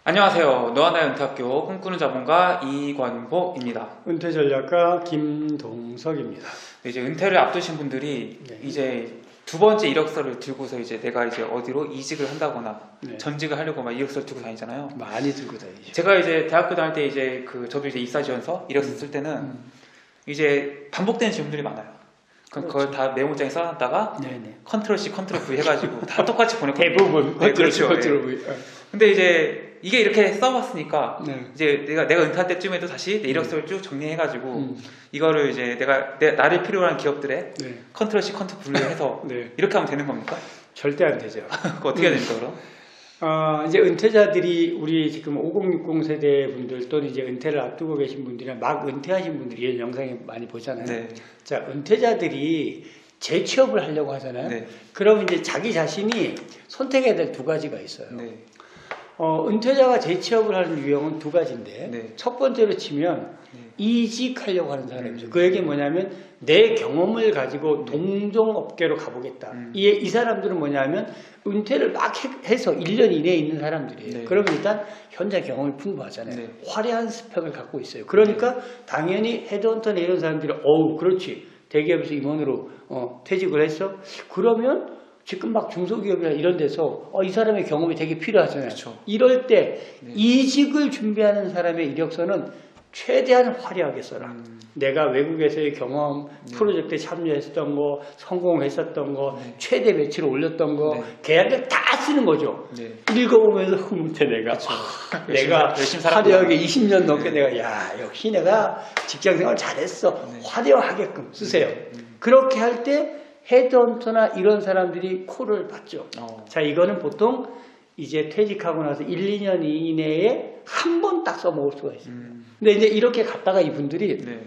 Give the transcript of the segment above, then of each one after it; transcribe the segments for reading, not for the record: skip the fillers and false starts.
안녕하세요. 너와나의 은퇴학교 꿈꾸는 자본가 이권보입니다. 은퇴전략가 김동석입니다. 이제 은퇴를 앞두신 분들이 네. 이제 두 번째 이력서를 들고서 이제 내가 이제 어디로 이직을 한다거나 네. 전직을 하려고 막 이력서를 들고 다니잖아요. 많이 들고 다니죠. 제가 이제 대학교 다닐 때 이제 저도 이제 입사지원서 이력서 쓸 때는 이제 반복되는 질문들이 많아요. 그럼 그걸 다 메모장에 써놨다가 네네. 컨트롤 C, 컨트롤 V 해가지고 다 똑같이 보냈거든요. 대부분 네, 그렇죠. 컨트롤 예. V. 근데 이제 이게 이렇게 써봤으니까 네. 이제 내가 은퇴할 때쯤에도 다시 내 이력서를 쭉 정리해가지고 이거를 이제 나를 필요로 하는 기업들의 네. 컨트롤 C, 컨트롤 V를 해서 네. 이렇게 하면 되는 겁니까? 절대 안 되죠. 그거 어떻게 해야 됩니까 그럼? 이제 은퇴자들이 우리 지금 5060 세대 분들 또는 이제 은퇴를 앞두고 계신 분들이나 막 은퇴하신 분들이 이런 영상에 많이 보잖아요. 네. 자, 은퇴자들이 재취업을 하려고 하잖아요. 네. 그럼 이제 자기 자신이 선택해야 될 두 가지가 있어요. 네. 은퇴자가 재취업을 하는 유형은 두 가지인데 네. 첫 번째로 치면 네. 이직하려고 하는 사람이죠. 그 얘기 뭐냐면 내 경험을 가지고 동종업계로 가보겠다. 이 사람들은 뭐냐면 은퇴를 막 해서 1년 이내에 있는 사람들이에요. 네. 그러면 일단 현장 경험이 풍부하잖아요. 네. 화려한 스펙을 갖고 있어요. 그러니까 당연히 헤드헌터나 이런 사람들이 그렇지. 대기업에서 임원으로 퇴직을 했어. 그러면 지금 막 중소기업이나 이런 데서 이 사람의 경험이 되게 필요하잖아요. 그쵸. 이럴 때 네. 이직을 준비하는 사람의 이력서는 최대한 화려하게 써라. 내가 외국에서의 경험, 프로젝트에 참여했었던 거, 성공했었던 거, 최대 매출을 올렸던 거, 계약을 다 쓰는 거죠. 네. 읽어보면서 흐뭇해 내가. 내가 열심히 화려하게 20년 넘게 내가 역시 내가 직장생활 잘했어. 화려하게끔 쓰세요. 그렇게 할 때 헤드헌터나 이런 사람들이 콜을 받죠. 자, 이거는 보통 이제 퇴직하고 나서 1, 2년 이내에 한 번 딱 써먹을 수가 있어요. 근데 이제 이렇게 갔다가 이분들이 네.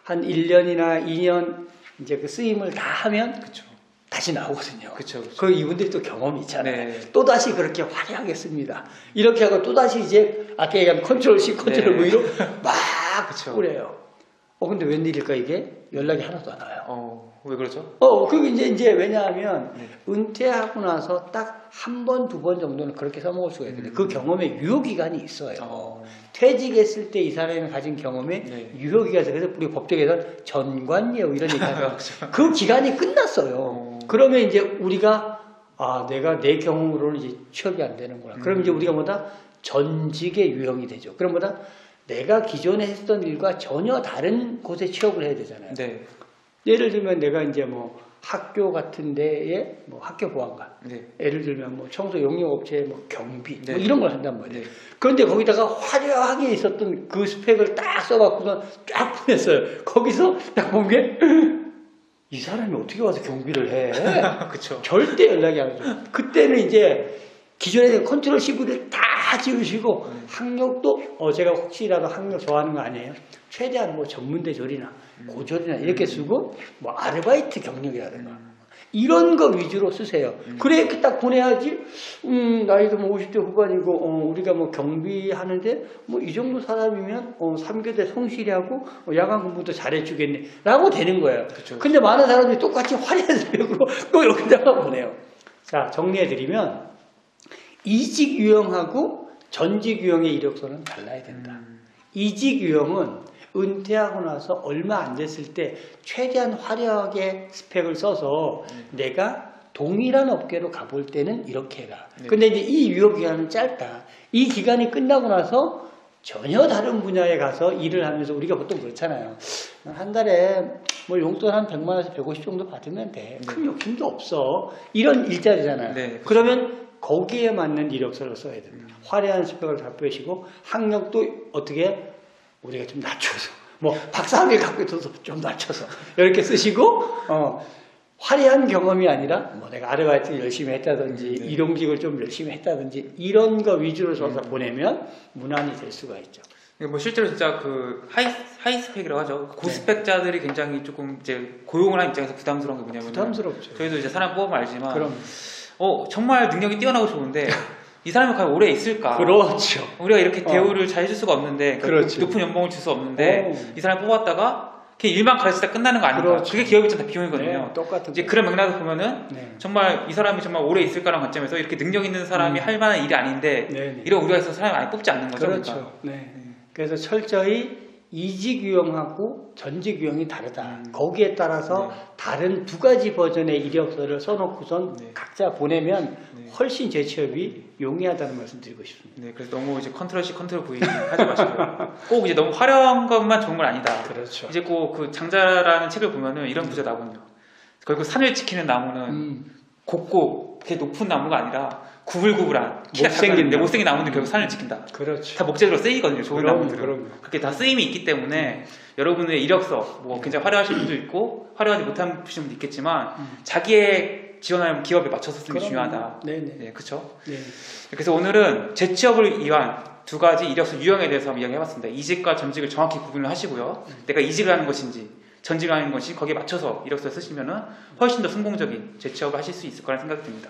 한 1년이나 2년 이제 그 쓰임을 다 하면 그쵸. 다시 나오거든요. 그쵸. 그 이분들이 또 경험이 있잖아요. 네. 또 다시 그렇게 화려하게 씁니다. 이렇게 하고 또 다시 이제 아까 얘기한 컨트롤 C, 컨트롤 V로 막 그쵸. 뿌려요. 근데 웬일일까 이게? 연락이 하나도 안 와요. 왜 그러죠? 그게 이제 왜냐하면 네. 은퇴하고 나서 딱 한 번, 두 번 정도는 그렇게 써먹을 수가 있는데 그 경험에 유효기간이 있어요. 퇴직했을 때 이 사람이 가진 경험에 네. 유효기간이 있어요. 그래서 우리 법정에서는 전관예우 이런 얘기 하죠. 그 기간이 끝났어요. 그러면 이제 우리가 내가 내 경험으로는 이제 취업이 안 되는구나. 그럼 이제 우리가 뭐다? 전직의 유형이 되죠. 그럼 뭐다? 내가 기존에 했던 일과 전혀 다른 곳에 취업을 해야 되잖아요. 네. 예를 들면 내가 이제 뭐 학교 같은 데에 뭐 학교 보안관, 네. 예를 들면 뭐 청소 용역업체에 뭐 경비, 네. 뭐 이런 걸 한단 말이에요. 네. 그런데 거기다가 화려하게 있었던 그 스펙을 딱 써갖고서 쫙 보냈어요. 거기서 딱 본 게 이 사람이 어떻게 와서 경비를 해? 그쵸. 절대 연락이 안 오죠. 그때는 이제 기존에 컨트롤 C를 다 지우시고 학력도 제가 혹시라도 학력 좋아하는 거 아니에요? 최대한 뭐 전문대졸이나 고졸이나 이렇게 쓰고 뭐 아르바이트 경력이라든가 이런 거 위주로 쓰세요. 그래 이렇게 딱 보내야지. 나이도 뭐 50대 후반이고 우리가 뭐 경비하는데 뭐 이 정도 사람이면 3교대 성실하고 야간 근무도 잘해주겠네 라고 되는 거예요. 그쵸. 근데 많은 사람들이 똑같이 화려한 스펙으로 또 여기다가 보내요. 자, 정리해드리면 이직 유형하고 전직 유형의 이력서는 달라야 된다. 이직 유형은 은퇴하고 나서 얼마 안 됐을 때 최대한 화려하게 스펙을 써서 내가 동일한 업계로 가볼 때는 이렇게 해라. 근데 이제 이 유효 기간은 짧다. 이 기간이 끝나고 나서 전혀 다른 분야에 가서 일을 하면서 우리가 보통 그렇잖아요. 한 달에 뭐 용돈 한 100만 원에서 150 정도 받으면 돼. 큰 욕심도 없어. 이런 일자리잖아요. 네, 그렇죠. 그러면 거기에 맞는 이력서를 써야 됩니다. 화려한 스펙을 다 빼시고 학력도 어떻게 우리가 좀 낮춰서 뭐 박사학위를 갖고 있어서 좀 낮춰서 이렇게 쓰시고 화려한 경험이 아니라 뭐 내가 아르바이트를 열심히 했다든지 일용직을 좀 열심히 했다든지 이런 거 위주로 써서 보내면 무난히 될 수가 있죠. 뭐 실제로 진짜 그 하이 스펙이라고 하죠. 고스펙자들이 굉장히 조금 이제 고용을 한 입장에서 부담스러운 게 뭐냐면 부담스럽죠. 저희도 이제 사람 뽑으면 알지만 그럼 정말 능력이 뛰어나고 좋은데 이 사람이 과연 오래 있을까? 그렇죠. 우리가 이렇게 대우를 잘 해줄 수가 없는데 그렇죠. 높은 연봉을 줄 수 없는데 이 사람 뽑았다가 그냥 일만 가르치다 끝나는 거 아닌가. 그렇죠. 그게 기업 입장 다 비용이거든요. 네, 똑같은 이제 거죠. 그런 맥락을 보면은 네. 정말 이 사람이 정말 오래 있을까라는 관점에서 이렇게 능력 있는 사람이 할 만한 일이 아닌데 네, 네. 이런 우려가 있어서 사람이 아예 뽑지 않는 거죠. 그렇죠. 그러니까. 네. 그래서 철저히 이직 유형하고 전직 유형이 다르다. 거기에 따라서 다른 두 가지 버전의 이력서를 써놓고선 네. 각자 보내면 네. 훨씬 재취업이 용이하다는 말씀 드리고 싶습니다. 네, 그래서 너무 이제 컨트롤 C, 컨트롤 V 하지 마시고요. 꼭 이제 너무 화려한 것만 좋은 건 아니다. 그렇죠. 이제 꼭 그 장자라는 책을 보면은 이런 부제 나거든요. 결국 산을 지키는 나무는 곱고 이렇게 높은 나무가 아니라 구불구불한 키가 못생긴 작은 못생긴 나무는 결국 산을 지킨다. 그렇죠. 다 목재로 쓰이거든요. 좋은 그럼요, 나무들은. 그럼요. 그렇게 다 쓰임이 있기 때문에 여러분의 이력서 뭐 굉장히 화려하신 분도 있고 화려하지 못한 분도 있겠지만 자기의 지원하는 기업에 맞춰서 쓰는 게 중요하다. 네네. 네, 그렇죠. 네. 그래서 오늘은 재취업을 위한 두 가지 이력서 유형에 대해서 한번 이야기해봤습니다. 이직과 전직을 정확히 구분을 하시고요. 내가 이직을 하는 것인지 전직을 하는 것이 거기에 맞춰서 이력서 쓰시면은 훨씬 더 성공적인 재취업을 하실 수 있을 거라는 생각이 듭니다.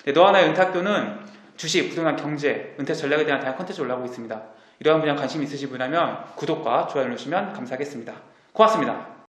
네, 너하나의 은퇴학교는 주식, 부동산, 경제, 은퇴 전략에 대한 다양한 콘텐츠를 올라오고 있습니다. 이러한 분야에 관심 있으신 분이라면 구독과 좋아요 눌러주시면 감사하겠습니다. 고맙습니다.